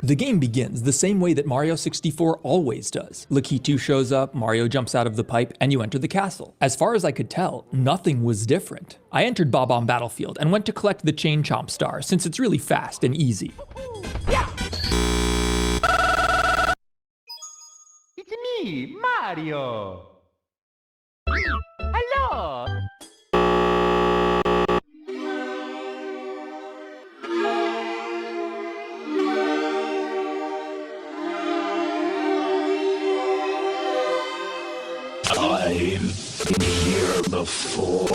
The game begins the same way that Mario 64 always does. Lakitu shows up, Mario jumps out of the pipe, and you enter the castle. As far as I could tell, nothing was different. I entered Bob-omb Battlefield and went to collect the Chain Chomp Star since it's really fast and easy. Yeah. It's me, Mario. Hello. I've been here before.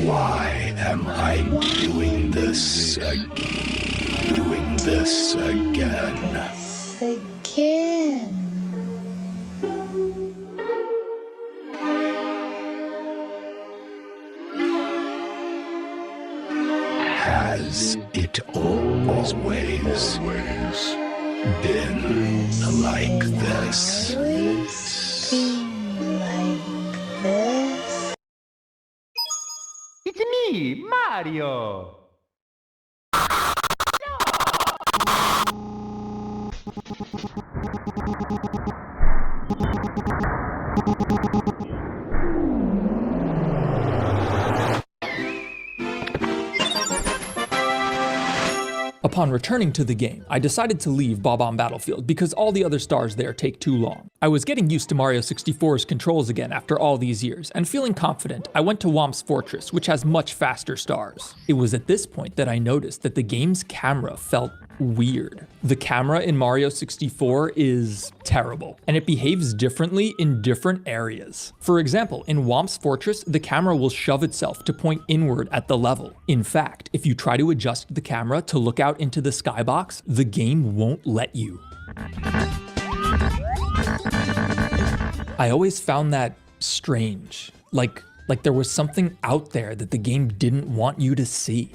Why am I doing this again? Has it always been like this? It's me, Mario. Upon returning to the game, I decided to leave Bob-omb Battlefield because all the other stars there take too long. I was getting used to Mario 64's controls again after all these years, and feeling confident, I went to Whomp's Fortress, which has much faster stars. It was at this point that I noticed that the game's camera felt weird. The camera in Mario 64 is terrible, and it behaves differently in different areas. For example, in Whomp's Fortress, the camera will shove itself to point inward at the level. In fact, if you try to adjust the camera to look out into the skybox, the game won't let you. I always found that strange, like there was something out there that the game didn't want you to see.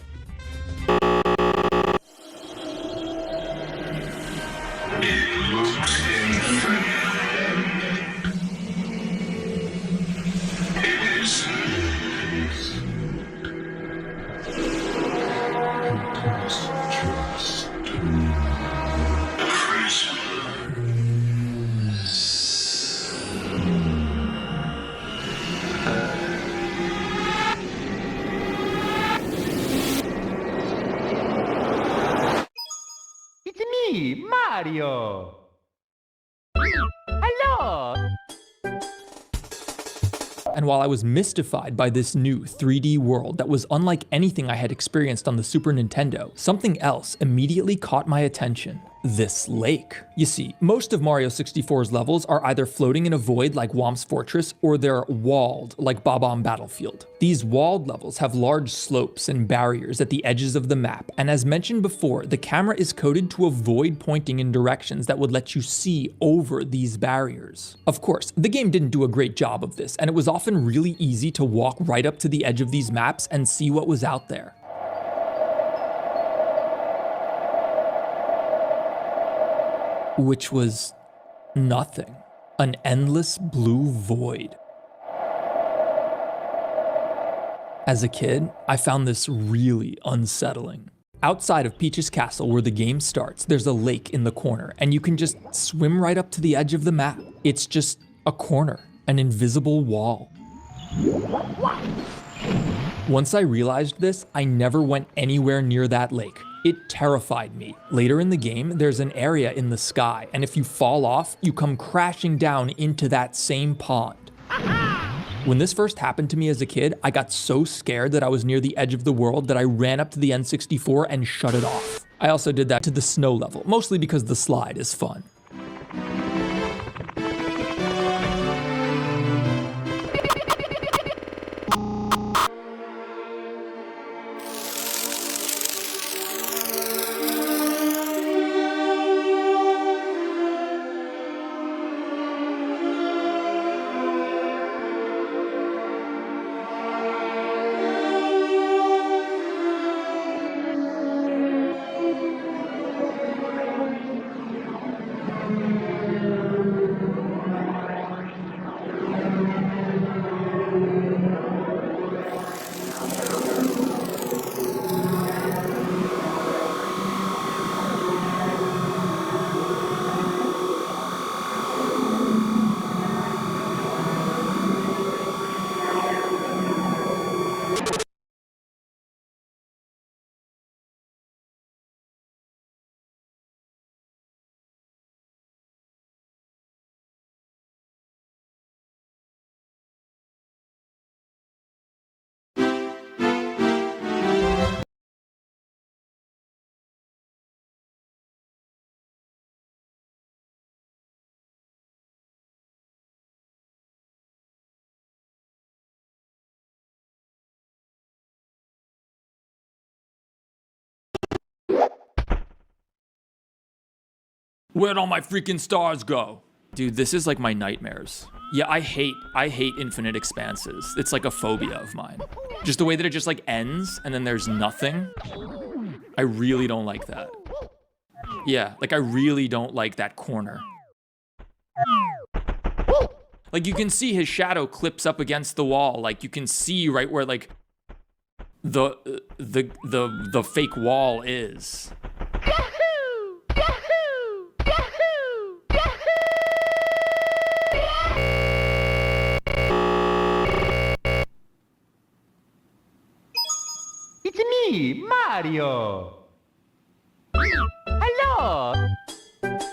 It's me, Mario. Hello. And while I was mystified by this new 3D world that was unlike anything I had experienced on the Super Nintendo, something else immediately caught my attention. This lake. You see, most of Mario 64's levels are either floating in a void like Whomp's Fortress, or they're walled like Bob-omb Battlefield. These walled levels have large slopes and barriers at the edges of the map, and as mentioned before, the camera is coded to avoid pointing in directions that would let you see over these barriers. Of course, the game didn't do a great job of this, and it was often really easy to walk right up to the edge of these maps and see what was out there. Which was nothing. An endless blue void. As a kid, I found this really unsettling. Outside of Peach's castle where the game starts, there's a lake in the corner, and you can just swim right up to the edge of the map. It's just a corner, an invisible wall. Once I realized this, I never went anywhere near that lake. It terrified me. Later in the game, there's an area in the sky, and if you fall off, you come crashing down into that same pond. When this first happened to me as a kid, I got so scared that I was near the edge of the world that I ran up to the N64 and shut it off. I also did that to the snow level, mostly because the slide is fun. Where'd all my freaking stars go? Dude, this is like my nightmares. Yeah, I hate infinite expanses. It's like a phobia of mine. Just the way that it just like ends and then there's nothing. I really don't like that. Yeah, like I really don't like that corner. Like you can see his shadow clips up against the wall. Like you can see right where like the fake wall is. It's me, Mario. Hello.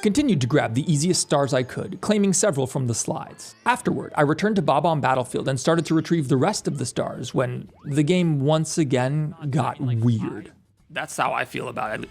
Continued to grab the easiest stars I could, claiming several from the slides. Afterward, I returned to Bob-omb Battlefield and started to retrieve the rest of the stars when the game once again got weird. That's how I feel about it.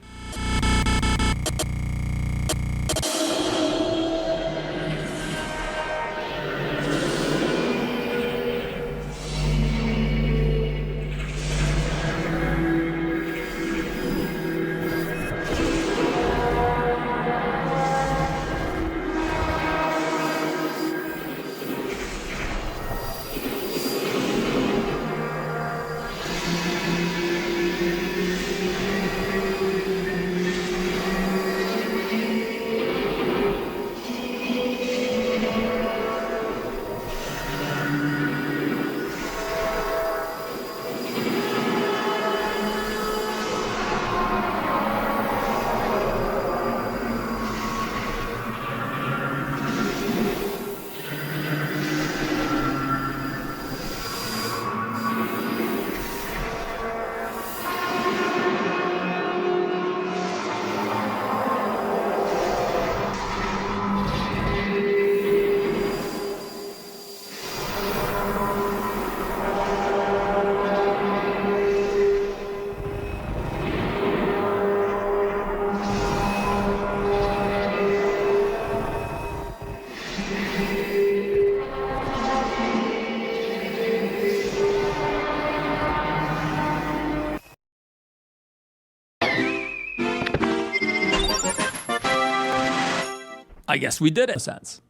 I guess we did it. Sense.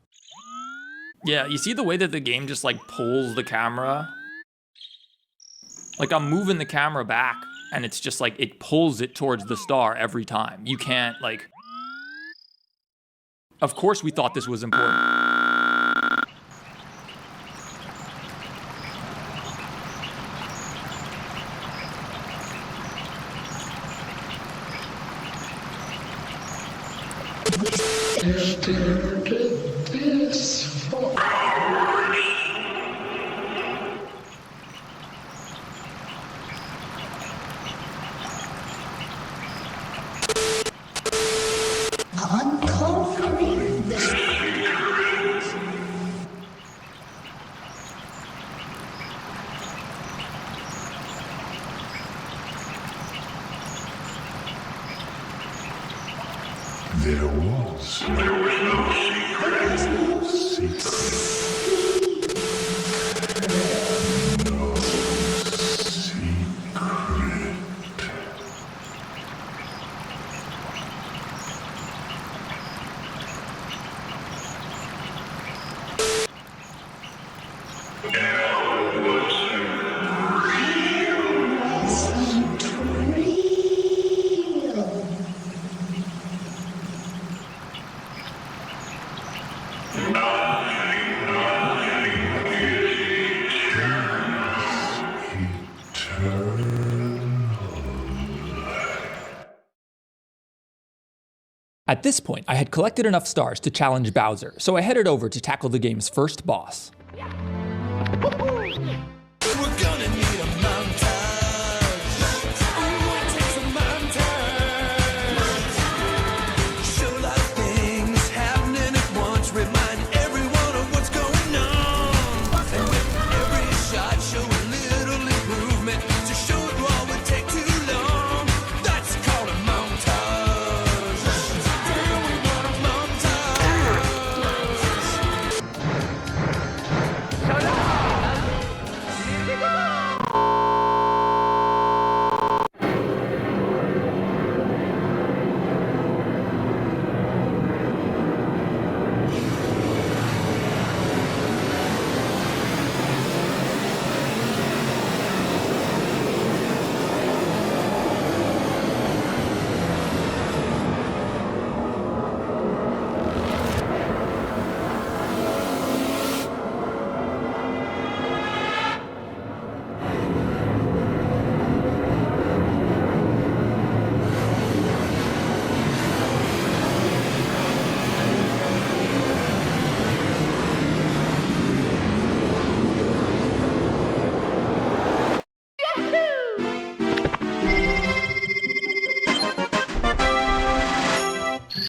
Yeah, you see the way that the game just like pulls the camera? Like I'm moving the camera back and it's just like it pulls it towards the star every time. You can't like... Of course we thought this was important. Uncovering the There was no secret. No secret. At this point, I had collected enough stars to challenge Bowser, so I headed over to tackle the game's first boss. We're gonna